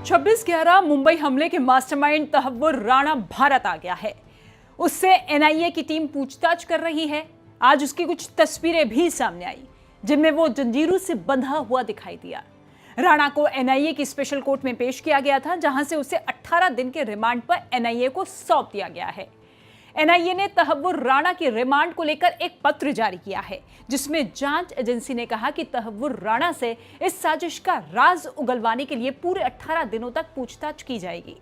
26/11 मुंबई हमले के मास्टरमाइंड तहव्वुर राणा भारत आ गया है। उससे एनआईए की टीम पूछताछ कर रही है। आज उसकी कुछ तस्वीरें भी सामने आई जिनमें वो जंजीरों से बंधा हुआ दिखाई दिया। राणा को एनआईए की स्पेशल कोर्ट में पेश किया गया था, जहां से उसे 18 दिन के रिमांड पर एनआईए को सौंप दिया गया है। एनआईए ने तहव्वुर राणा की रिमांड को लेकर एक पत्र जारी किया है, जिसमें जांच एजेंसी ने कहा कि तहव्वुर राणा से इस साजिश का राज उगलवाने के लिए पूरे 18 दिनों तक पूछताछ की जाएगी।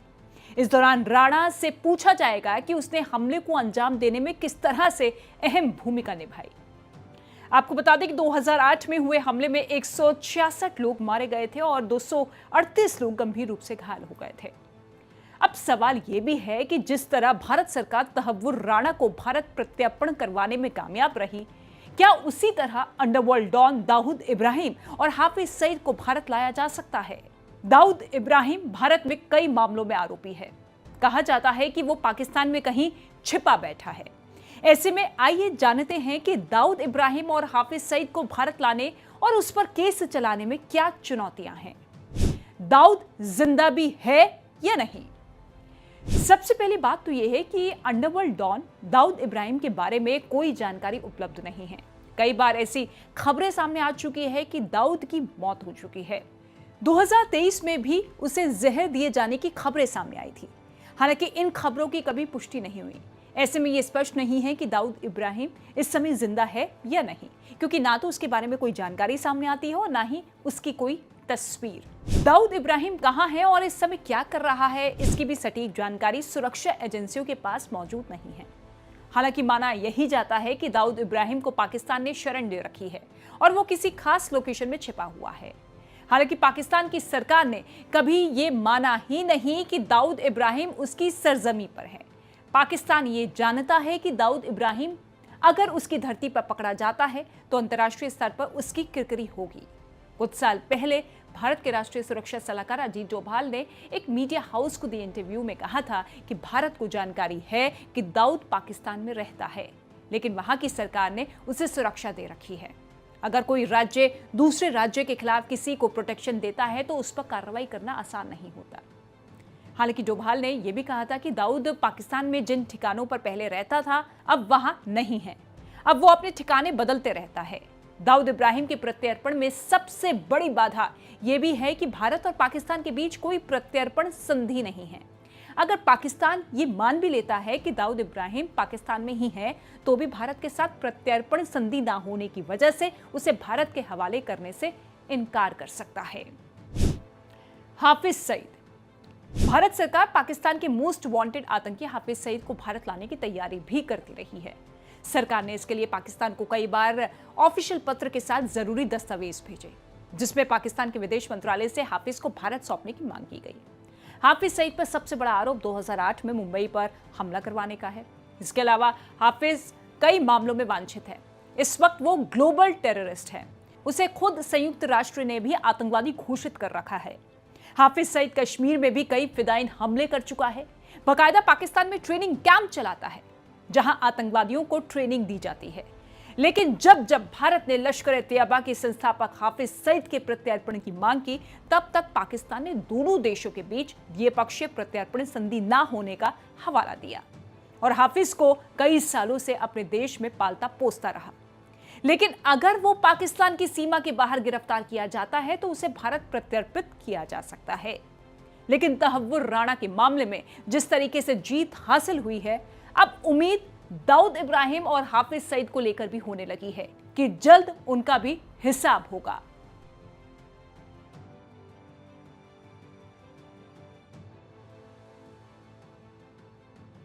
इस दौरान राणा से पूछा जाएगा कि उसने हमले को अंजाम देने में किस तरह से अहम भूमिका निभाई। आपको बता दें कि 2008 में हुए हमले में 166 लोग मारे गए थे और 238 लोग गंभीर रूप से घायल हो गए थे। अब सवाल यह भी है कि जिस तरह भारत सरकार तहव्वुर राणा को भारत प्रत्यर्पण करवाने में कामयाब रही, क्या उसी तरह अंडरवर्ल्ड डॉन दाऊद इब्राहिम और हाफिज सईद को भारत लाया जा सकता है? दाऊद इब्राहिम भारत में कई मामलों में आरोपी है। कहा जाता है कि वो पाकिस्तान में कहीं छिपा बैठा है। ऐसे में आइए जानते हैं कि दाऊद इब्राहिम और हाफिज सईद को भारत लाने और उस पर केस चलाने में क्या चुनौतियां हैं। दाऊद जिंदा भी है या नहीं? सबसे पहली बात तो यह है कि अंडरवर्ल्ड डॉन दाऊद इब्राहिम के बारे में कोई जानकारी उपलब्ध नहीं है। कई बार ऐसी खबरें सामने आ चुकी है कि दाऊद की मौत हो चुकी है। 2023 में भी उसे जहर दिए जाने की खबरें सामने आई थी। हालांकि इन खबरों की कभी पुष्टि नहीं हुई। ऐसे में यह स्पष्ट नहीं है कि दाऊद इब्राहिम इस समय जिंदा है या नहीं, क्योंकि ना तो उसके बारे में कोई जानकारी सामने आती है और ना ही उसकी कोई तस्वीर। दाऊद इब्राहिम कहां है और इस समय क्या कर रहा है, इसकी भी सटीक जानकारी सुरक्षा एजेंसियों के पास मौजूद नहीं है। हालांकि माना यही जाता है कि दाऊद इब्राहिम को पाकिस्तान ने शरण दे रखी है और वो किसी खास लोकेशन में छिपा हुआ है। हालांकि पाकिस्तान की सरकार ने कभी ये माना ही नहीं कि दाऊद इब्राहिम उसकी सरजमी पर है। पाकिस्तान ये जानता है कि दाऊद इब्राहिम अगर उसकी धरती पर पकड़ा जाता है तो अंतर्राष्ट्रीय स्तर पर उसकी किरकिरी होगी। कुछ साल पहले भारत के राष्ट्रीय सुरक्षा सलाहकार अजीत डोभाल ने एक मीडिया हाउस को दिए इंटरव्यू में कहा था कि भारत को जानकारी है कि दाऊद पाकिस्तान में रहता है, लेकिन वहां की सरकार ने उसे सुरक्षा दे रखी है। अगर कोई राज्य दूसरे राज्य के खिलाफ किसी को प्रोटेक्शन देता है तो उस पर कार्रवाई करना आसान नहीं होता। हालांकि डोभाल ने यह भी कहा था कि दाऊद पाकिस्तान में जिन ठिकानों पर पहले रहता था अब वहां नहीं है। अब वो अपने ठिकाने बदलते रहता है। दाऊद इब्राहिम के प्रत्यर्पण में सबसे बड़ी बाधा यह भी है कि भारत और पाकिस्तान के बीच कोई प्रत्यर्पण संधि नहीं है। अगर पाकिस्तान ये मान भी लेता है कि दाऊद इब्राहिम पाकिस्तान में ही है, तो भी भारत के साथ प्रत्यर्पण संधि ना होने की वजह से उसे भारत के हवाले करने से इनकार कर सकता है। हाफिज सईद। भारत सरकार पाकिस्तान के मोस्ट वांटेड आतंकी हाफिज सईद को भारत लाने की तैयारी भी करती रही है। सरकार ने इसके लिए पाकिस्तान को कई बार ऑफिशियल पत्र के साथ जरूरी दस्तावेज भेजे, जिसमें पाकिस्तान के विदेश मंत्रालय से हाफिज को भारत सौंपने की मांग की गई। हाफिज सईद पर सबसे बड़ा आरोप 2008 में मुंबई पर हमला करवाने का है। इसके अलावा हाफिज कई मामलों में वांछित है। इस वक्त वो ग्लोबल टेररिस्ट है। उसे खुद संयुक्त राष्ट्र ने भी आतंकवादी घोषित कर रखा है। हाफिज सईद कश्मीर में भी कई फिदायीन हमले कर चुका है। बाकायदा पाकिस्तान में ट्रेनिंग कैंप चलाता है, जहां आतंकवादियों को ट्रेनिंग दी जाती है। लेकिन जब जब भारत ने लश्कर-ए-तैयबा के संस्थापक हाफिज सईद के प्रत्यर्पण की मांग की, तब तक पाकिस्तान ने दोनों देशों के बीच द्विपक्षीय प्रत्यर्पण संधि ना होने का हवाला दिया और हाफिज को कई सालों से अपने देश में पालता पोसता रहा। लेकिन अगर वो पाकिस्तान की सीमा के बाहर गिरफ्तार किया जाता है तो उसे भारत प्रत्यर्पित किया जा सकता है। लेकिन तहव्वुर राणा के मामले में जिस तरीके से जीत हासिल हुई है, अब उम्मीद दाऊद इब्राहिम और हाफिज सईद को लेकर भी होने लगी है कि जल्द उनका भी हिसाब होगा।